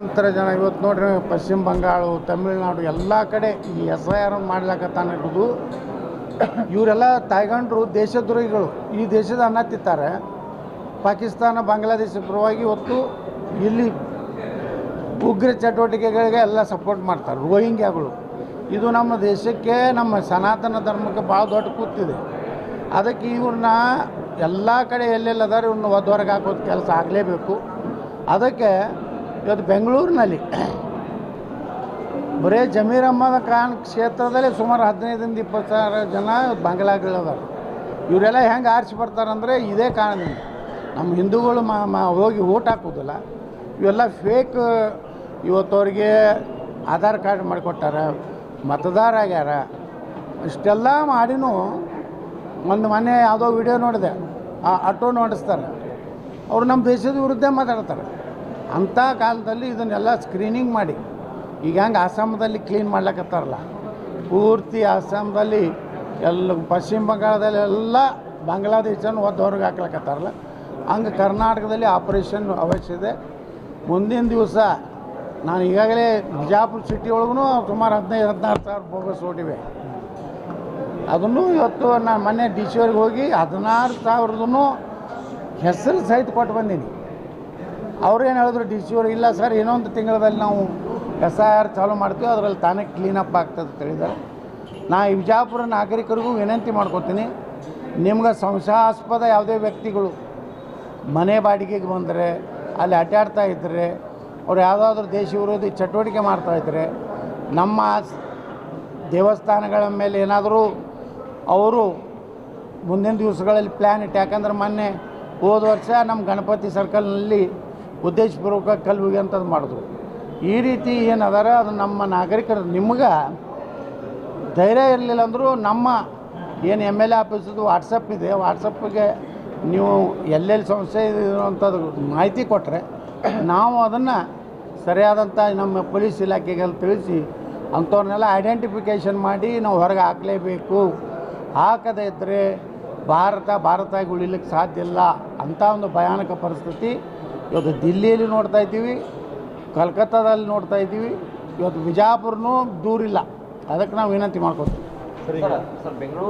ನಂತರ ಜನ ಇವತ್ತು ನೋಡ್ರಿ ಪಶ್ಚಿಮ ಬಂಗಾಳ ತಮಿಳುನಾಡು ಎಲ್ಲ ಕಡೆ ಈ SIR ಮಾಡ್ಲಾಕತ್ತಾನ ಇರೋದು. ಇವರೆಲ್ಲ ತಾಯ್ಗಂಡ್ರು ದೇಶದ್ರೋಹಿಗಳು. ಈ ದೇಶದ ಅನ್ನ ತಿಂತಾರೆ. ಪಾಕಿಸ್ತಾನ ಬಾಂಗ್ಲಾದೇಶ ಪರವಾಗಿ ಇವತ್ತು ಇಲ್ಲಿ ಉಗ್ರ ಚಟುವಟಿಕೆಗಳಿಗೆ ಎಲ್ಲ ಸಪೋರ್ಟ್ ಮಾಡ್ತಾರೆ. ರೋಹಿಂಗ್ಯಾಗಳು ಇದು ನಮ್ಮ ದೇಶಕ್ಕೆ ನಮ್ಮ ಸನಾತನ ಧರ್ಮಕ್ಕೆ ಭಾಳ ದೊಡ್ಡ ಕೂತಿದೆ. ಅದಕ್ಕೆ ಇವ್ರನ್ನ ಎಲ್ಲ ಕಡೆ ಎಲ್ಲೆಲ್ಲದಾರೆ ಇವ್ರನ್ನ ಹೊರಗೆ ಹಾಕೋದು ಕೆಲಸ ಆಗಲೇಬೇಕು. ಅದಕ್ಕೆ ಇವತ್ತು ಬೆಂಗಳೂರಿನಲ್ಲಿ ಬರೀ ಜಮೀರ್ ಅಹ್ಮದ್ ಖಾನ್ ಕ್ಷೇತ್ರದಲ್ಲಿ ಸುಮಾರು 15-20 ಜನ ಬಾಂಗ್ಲಾಗಳದಾರ. ಇವರೆಲ್ಲ ಹೆಂಗೆ ಆರಿಸಿ ಬರ್ತಾರಂದರೆ ಇದೇ ಕಾರಣದಿಂದ ನಮ್ಮ ಹಿಂದೂಗಳು ಹೋಗಿ ಓಟ್ ಹಾಕೋದಿಲ್ಲ. ಇವೆಲ್ಲ ಫೇಕ್. ಇವತ್ತು ಅವ್ರಿಗೆ ಆಧಾರ್ ಕಾರ್ಡ್ ಮಾಡಿಕೊಟ್ಟಾರ, ಮತದಾರ ಆಗ್ಯಾರ. ಇಷ್ಟೆಲ್ಲ ಮಾಡಿನೂ ಒಂದು ಮೊನ್ನೆ ಯಾವುದೋ ವಿಡಿಯೋ ನೋಡಿದೆ, ಆ ಆಟೋ ನೋಡಿಸ್ತಾರೆ. ಅವರು ನಮ್ಮ ದೇಶದ ವಿರುದ್ಧ ಮಾತಾಡ್ತಾರೆ. ಅಂಥ ಕಾಲದಲ್ಲಿ ಇದನ್ನೆಲ್ಲ ಸ್ಕ್ರೀನಿಂಗ್ ಮಾಡಿ ಈಗ ಹೆಂಗೆ ಅಸ್ಸಾಮದಲ್ಲಿ ಕ್ಲೀನ್ ಮಾಡ್ಲಿಕ್ಕತ್ತಾರಲ್ಲ, ಪೂರ್ತಿ ಅಸ್ಸಾಮದಲ್ಲಿ ಎಲ್ಲ ಪಶ್ಚಿಮ ಬಂಗಾಳದಲ್ಲಿ ಎಲ್ಲ ಬಾಂಗ್ಲಾದೇಶನ ಹೊರಗೆ ಹಾಕ್ಲಕ್ಕತ್ತಾರಲ್ಲ, ಹಂಗೆ ಕರ್ನಾಟಕದಲ್ಲಿ ಆಪರೇಷನ್ ಅವಶ್ಯ ಇದೆ. ಮುಂದಿನ ದಿವಸ ನಾನು ಈಗಾಗಲೇ ಬಿಜಾಪುರ ಸಿಟಿ ಒಳಗೂ ಸುಮಾರು 15-16 ಸಾವಿರ ಬೋಗಸ್ ಓಟಿವೆ. ಅದನ್ನು ಇವತ್ತು ನಾನು ಮೊನ್ನೆ DC ಅವ್ರಿಗೆ ಹೋಗಿ 16,000 ಹೆಸರು ಸಹಿತ ಕೊಟ್ಟು ಬಂದೀನಿ. ಅವ್ರೇನು ಹೇಳಿದ್ರು DC ಅವ್ರು, ಇಲ್ಲ ಸರ್ ಇನ್ನೊಂದು ತಿಂಗಳಲ್ಲಿ ನಾವು SIR ಚಾಲೂ ಮಾಡ್ತೀವಿ, ಅದರಲ್ಲಿ ತಾನೇ ಕ್ಲೀನಪ್ ಆಗ್ತದೆ ಅಂತ ಹೇಳಿದ್ದಾರೆ. ನಾ ಈ ಬಿಜಾಪುರ ನಾಗರಿಕರಿಗೂ ವಿನಂತಿ ಮಾಡ್ಕೊತೀನಿ, ನಿಮ್ಗೆ ಸಂಶಯಾಸ್ಪದ ಯಾವುದೇ ವ್ಯಕ್ತಿಗಳು ಮನೆ ಬಾಡಿಗೆಗೆ ಬಂದರೆ, ಅಲ್ಲಿ ಅಡ್ಡಾಡ್ತಾ ಇದ್ದರೆ, ಅವ್ರು ಯಾವುದಾದ್ರೂ ದೇಶ ವಿರೋಧಿ ಚಟುವಟಿಕೆ ಮಾಡ್ತಾಯಿದ್ರೆ, ನಮ್ಮ ದೇವಸ್ಥಾನಗಳ ಮೇಲೆ ಏನಾದರೂ ಅವರು ಮುಂದಿನ ದಿವಸಗಳಲ್ಲಿ ಪ್ಲ್ಯಾನ್ ಇಟ್ಟು, ಯಾಕಂದ್ರೆ ಮೊನ್ನೆ ಹೋದ ವರ್ಷ ನಮ್ಮ ಗಣಪತಿ ಸರ್ಕಲ್ನಲ್ಲಿ ಉದ್ದೇಶಪೂರ್ವಕ ಕಲ್ವಿಗೆ ಅಂತದ್ದು ಮಾಡಿದ್ರು. ಈ ರೀತಿ ಏನು ಅದಾರ ಅದು ನಮ್ಮ ನಾಗರಿಕರು. ನಿಮ್ಗೆ ಧೈರ್ಯ ಇರಲಿಲ್ಲ ಅಂದರೂ ನಮ್ಮ ಏನು MLA ಆಫೀಸದು ವಾಟ್ಸಪ್ ಇದೆ, ವಾಟ್ಸಪ್ಪಿಗೆ ನೀವು ಎಲ್ಲೆಲ್ಲಿ ಸಮಸ್ಯೆ ಇದೆ ಅಂಥದ್ದು ಮಾಹಿತಿ ಕೊಟ್ಟರೆ ನಾವು ಅದನ್ನು ಸರಿಯಾದಂಥ ನಮ್ಮ ಪೊಲೀಸ್ ಇಲಾಖೆಗೆ ತಿಳಿಸಿ ಅಂಥವ್ರನ್ನೆಲ್ಲ ಐಡೆಂಟಿಫಿಕೇಷನ್ ಮಾಡಿ ನಾವು ಹೊರಗೆ ಹಾಕಲೇಬೇಕು. ಹಾಕದೇ ಇದ್ದರೆ ಭಾರತ ಉಳಿಲಿಕ್ಕೆ ಸಾಧ್ಯ ಇಲ್ಲ. ಅಂಥ ಒಂದು ಭಯಾನಕ ಪರಿಸ್ಥಿತಿ ಇವತ್ತು ದಿಲ್ಲಿಯಲ್ಲಿ ನೋಡ್ತಾ ಇದ್ದೀವಿ, ಕಲ್ಕತ್ತಾದಲ್ಲಿ ನೋಡ್ತಾ ಇದ್ದೀವಿ. ಇವತ್ತು ಬಿಜಾಪುರನೂ ದೂರಿಲ್ಲ. ಅದಕ್ಕೆ ನಾವು ವಿನಂತಿ ಮಾಡ್ಕೊತೀವಿ. ಸರ್ ಬೆಂಗಳೂರು